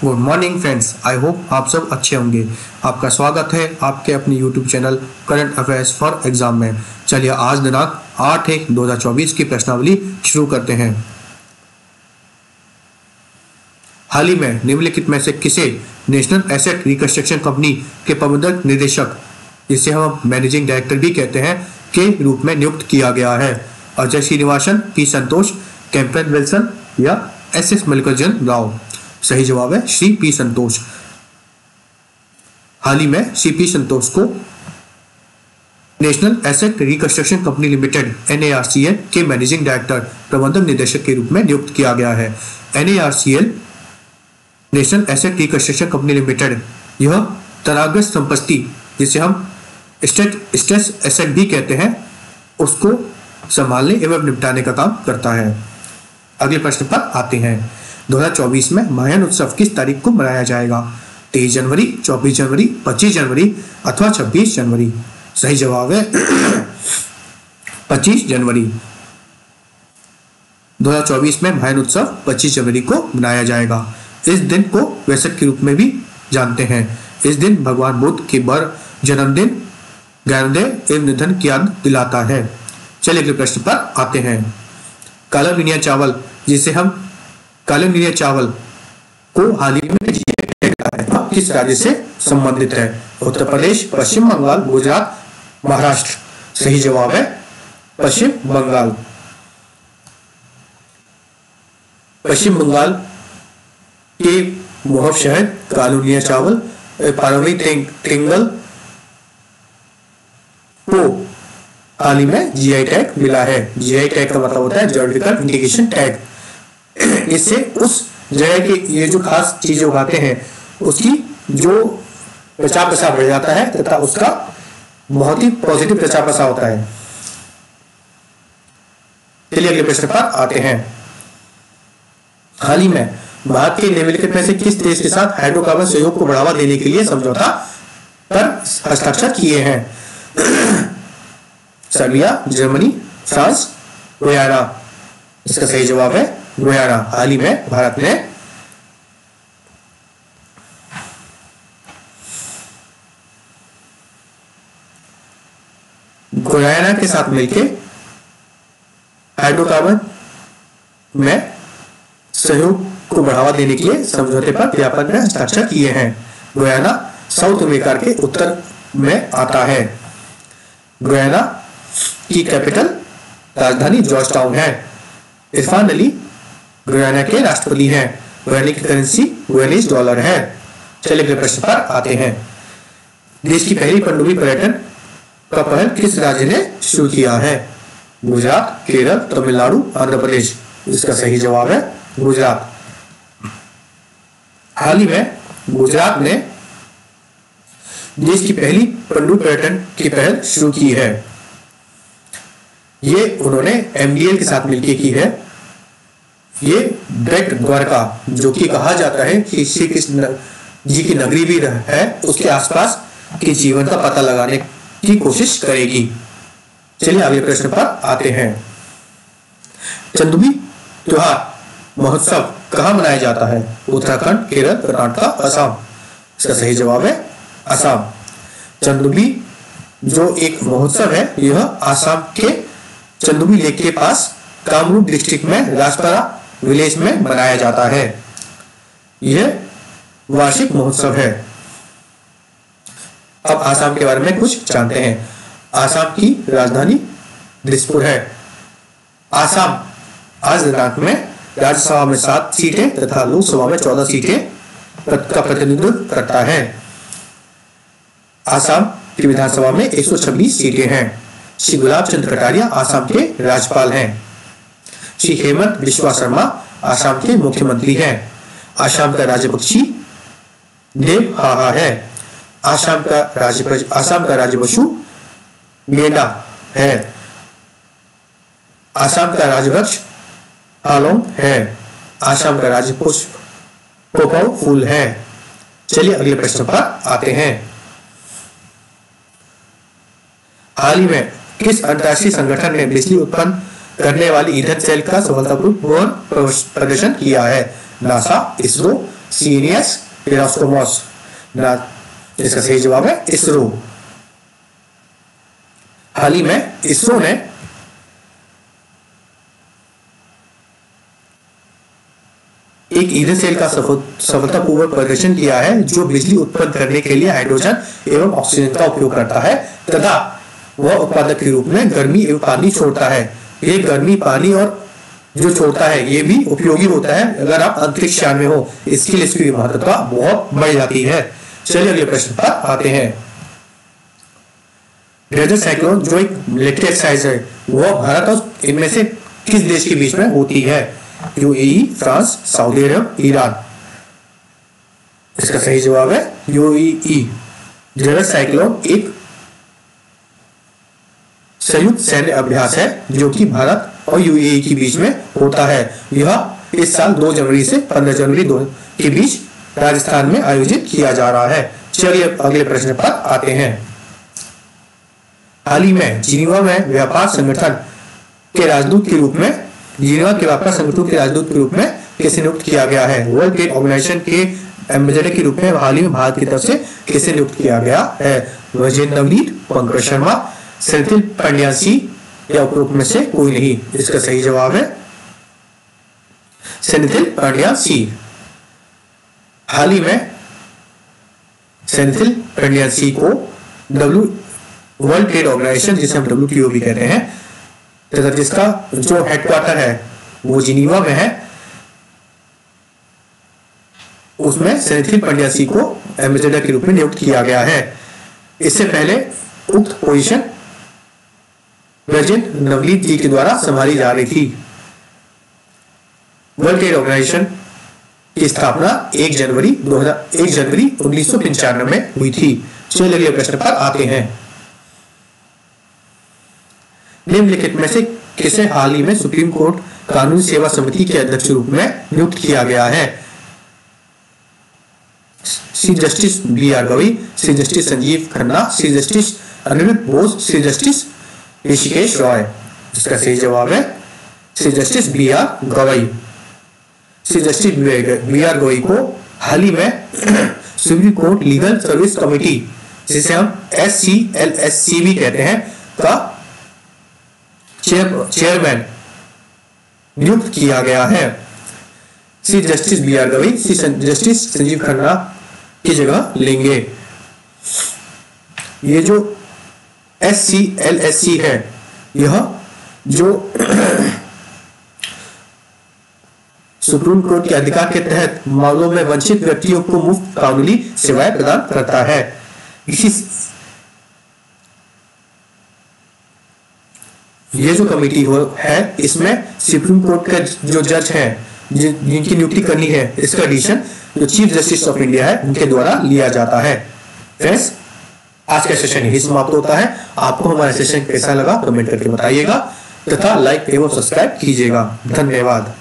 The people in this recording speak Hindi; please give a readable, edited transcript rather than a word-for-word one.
Good morning friends, I hope आप सब अच्छे होंगे। आपका स्वागत है आपके अपने YouTube channel current affairs for exam में। चलिए आज दिनांक 8/1/2024 की प्रश्नावली शुरू करते हैं। हाल ही में निम्नलिखित में से किसे नेशनल एसेट रिकंस्ट्रक्शन कंपनी के प्रबंधक निदेशक, जिसे हम मैनेजिंग डायरेक्टर भी कहते हैं, के रूप में नियुक्त किया गया है? अजय श्रीनिवासन, पी संतोष, कैंपन विल्सन या एस मल्लिकार्जुन राव? सही जवाब है श्री पी संतोष। हाल ही में श्री पी संतोष को national asset reconstruction company limited NARCL के मैनेजिंग डायरेक्टर प्रबंधक निदेशक के रूप में नियुक्त किया गया है। NARCL national asset reconstruction company limited यह तनाग्रस्त संपत्ति, जिसे हम स्ट्रेस एसेट भी कहते हैं, उसको संभालने एवं निपटाने का काम करता है। अगले प्रश्न पर आते हैं। 2024 में महायान उत्सव किस तारीख को मनाया जाएगा? 23 जनवरी, 24 जनवरी, 25 जनवरी अथवा 26 जनवरी? सही जवाब है 25 जनवरी। 2024 में महायान उत्सव 25 जनवरी को मनाया जाएगा। इस दिन को वेसक के रूप में भी जानते हैं। इस दिन भगवान बुद्ध के जन्मदिन, ज्ञानोदय एवं निधन की याद दिलाता है। चलिए अगले प्रश्न पर आते हैं। काला नुनिया चावल, जिसे हम काला नुनिया चावल को हाल ही में किस राज्य से संबंधित है? उत्तर प्रदेश, पश्चिम बंगाल, गुजरात, महाराष्ट्र? सही जवाब है पश्चिम बंगाल। पश्चिम बंगाल के मोहब शहर काला नुनिया चावल पारंपरिक टिंगल को हाल ही में GI टैग मिला है। GI टैग का मतलब होता है ज्योग्राफिकल इंडिकेशन टैग। इससे उस जगह के ये जो खास चीजें उगाते हैं उसकी जो प्रचार प्रसार बढ़ जाता है तथा उसका बहुत ही पॉजिटिव प्रचार प्रसार होता है। चलिए अगले प्रश्न पर आते हैं। हाल ही में भारत के निम्नलिखित में से किस देश के साथ हाइड्रोकार्बन सहयोग को बढ़ावा देने के लिए समझौता पर हस्ताक्षर किए हैं? Serbia, Germany, France, Guyana? इसका सही जवाब है गुयाना। हाल ही में भारत ने गुयाना के साथ मिलकर हाइड्रोकार्बन में सहयोग को बढ़ावा देने के लिए समझौते पर व्यापक में हस्ताक्षर किए हैं। गुयाना साउथ अमेरिका के उत्तर में आता है। गुयाना की कैपिटल राजधानी जॉर्ज टाउन है। इरफान अली गुयाना के राष्ट्रपति हैं। गुयाना की करेंसी गुयानीज डॉलर है। चलिए अगले प्रश्न पर आते हैं। देश की पहली पनडुब्बी पर्यटन का पहल किस राज्य ने शुरू किया है? गुजरात, केरल, तमिलनाडु, आंध्र प्रदेश? इसका सही जवाब है गुजरात। हाल ही में गुजरात ने देश की पहली पनडुब्बी पर्यटन की पहल शुरू की है। ये उन्होंने MDL के साथ मिलकर की है। ये बेट द्वारका, जो कि कहा जाता है कि श्री कृष्ण जी की नगरी भी है, उसके आसपास के जीवन का पता लगाने की कोशिश करेगी। चलिए अगले प्रश्न पर आते हैं। चंदुबी त्योहार महोत्सव कहाँ मनाया जाता है? उत्तराखंड, केरल, कर्नाटक, असम? इसका सही जवाब है असम। चंदुबी जो एक महोत्सव है यह आसाम के चंदुबी लेक के पास कामरूप डिस्ट्रिक्ट में राजपारा विलेज में मनाया जाता है। यह वार्षिक महोत्सव है। अब आसाम के बारे में कुछ जानते हैं। आसाम की राजधानी दिसपुर है। आसाम आज दिनांक में राज्यसभा में 7 सीटें तथा लोकसभा में 14 सीटें का प्रतिनिधित्व करता है। आसाम की विधानसभा में 126 सीटें हैं। श्री गुलाब चंद्र कटारिया आसाम के राज्यपाल हैं। श्री हेमंत बिश्वा शर्मा आसाम के मुख्यमंत्री हैं। आसाम का राज्य पक्षी देवहाहा है। आसाम का राज्य पशु गेंडा है। आसाम का राज्य वृक्ष हालोंग है। आसाम का राज्य पुष्प कोपाऊ फूल है। चलिए अगले प्रश्न पर आते हैं। हाल ही में किस अंतर्राष्ट्रीय संगठन ने बिजली उत्पन्न करने वाली ईंधन सेल का सफलतापूर्वक प्रदर्शन किया है? नासा, इसरो, सीनियस इरास्टोमस। इसका सही जवाब है इसरो। हाल ही में इसरो ने एक ईंधन सेल का सफलतापूर्वक प्रदर्शन किया है जो बिजली उत्पन्न करने के लिए हाइड्रोजन एवं ऑक्सीजन का उपयोग करता है तथा वह उत्पादक के रूप में गर्मी एवं पानी छोड़ता है। ये गर्मी, पानी और जो छोड़ता है ये भी उपयोगी होता है अगर आप अंतरिक्ष यान में हो, इसके लिए इसकी महत्वता बहुत बढ़ जाती है। चलिए अगले प्रश्न पर आते हैं। डेजर्ट साइक्लोन जो एक मिलिट्री एक्सरसाइज है वह भारत और इनमें से किस देश के बीच में होती है? यूएई, फ्रांस, सऊदी अरब, ईरान। इसका सही जवाब है यूएई। डेजर्ट साइक्लोन एक संयुक्त सैन्य अभ्यास है जो कि भारत और यूएई के बीच में होता है। यह इस साल 2 जनवरी से 15 जनवरी के बीच राजस्थान में आयोजित किया जा रहा है। चलिए अगले प्रश्न पर आते हैं। हाल ही में जिनीवा में व्यापार संगठन के राजदूत के रूप में किसे नियुक्त किया गया है? वर्ल्ड ट्रेड ऑर्गेनाइजेशन के एम्बेसडर के रूप में हाल ही में भारत की तरफ से किसे नियुक्त किया गया है? विजेंद्र नवनीत, पंकज शर्मा, सेंथिल पंड्यासी या उपरोक्त में से कोई नहीं। इसका सही जवाब है सेंथिल पंड्यासी। हाल ही में सेंथिल पंड्यासी को वर्ल्ड ट्रेड ऑर्गेनाइजेशन जिसे हम WTO भी कहते हैं तथा जिसका जो हेडक्वार्टर है वो जिनीवा में है, उसमें सेंथिल पंड्यासी को एम्बेसडर के रूप में नियुक्त किया गया है। इससे पहले उक्त पोजीशन विजेंद्र नवनीत जी के द्वारा संभाली जा रही थी। वर्ल्ड ट्रेड ऑर्गेनाइजेशन की स्थापना 1 जनवरी 1995 में हुई थी। चलिए अगले प्रश्न पर आते हैं। निम्नलिखित में से किसे हाल ही में सुप्रीम कोर्ट कानूनी सेवा समिति के अध्यक्ष रूप में नियुक्त किया गया है? Shri justice BR Gavai, Shri justice Sanjiv Khanna, Shri justice Aniruddha Bose, Shri justice Hrishikesh Roy. इसका सही जवाब है Shri justice BR Gavai. Shri justice BR Gavai को हाल ही में Supreme Court Legal Service Committee जिसे हम SCLSC भी कहते हैं का चेयरमैन नियुक्त किया गया है। Shri justice BR Gavai Shri justice Sanjiv Khanna की जगह लेंगे। ये जो SCLSC है यह जो सुप्रीम कोर्ट के अधिकार के तहत मामलों में वंचित व्यक्तियों को मुफ्त कानूनी सेवाएं प्रदान करता है। ये जो कमेटी है इसमें सुप्रीम कोर्ट के जो जज हैं जिनकी नियुक्ति करनी है इसका डिसीजन जो चीफ जस्टिस ऑफ इंडिया है उनके द्वारा लिया जाता है। फ्रेंड्स, आज का सेशन यही समाप्त होता है। आपको हमारा सेशन कैसा लगा कमेंट करके बताइएगा तथा लाइक एवं सब्सक्राइब कीजिएगा। धन्यवाद।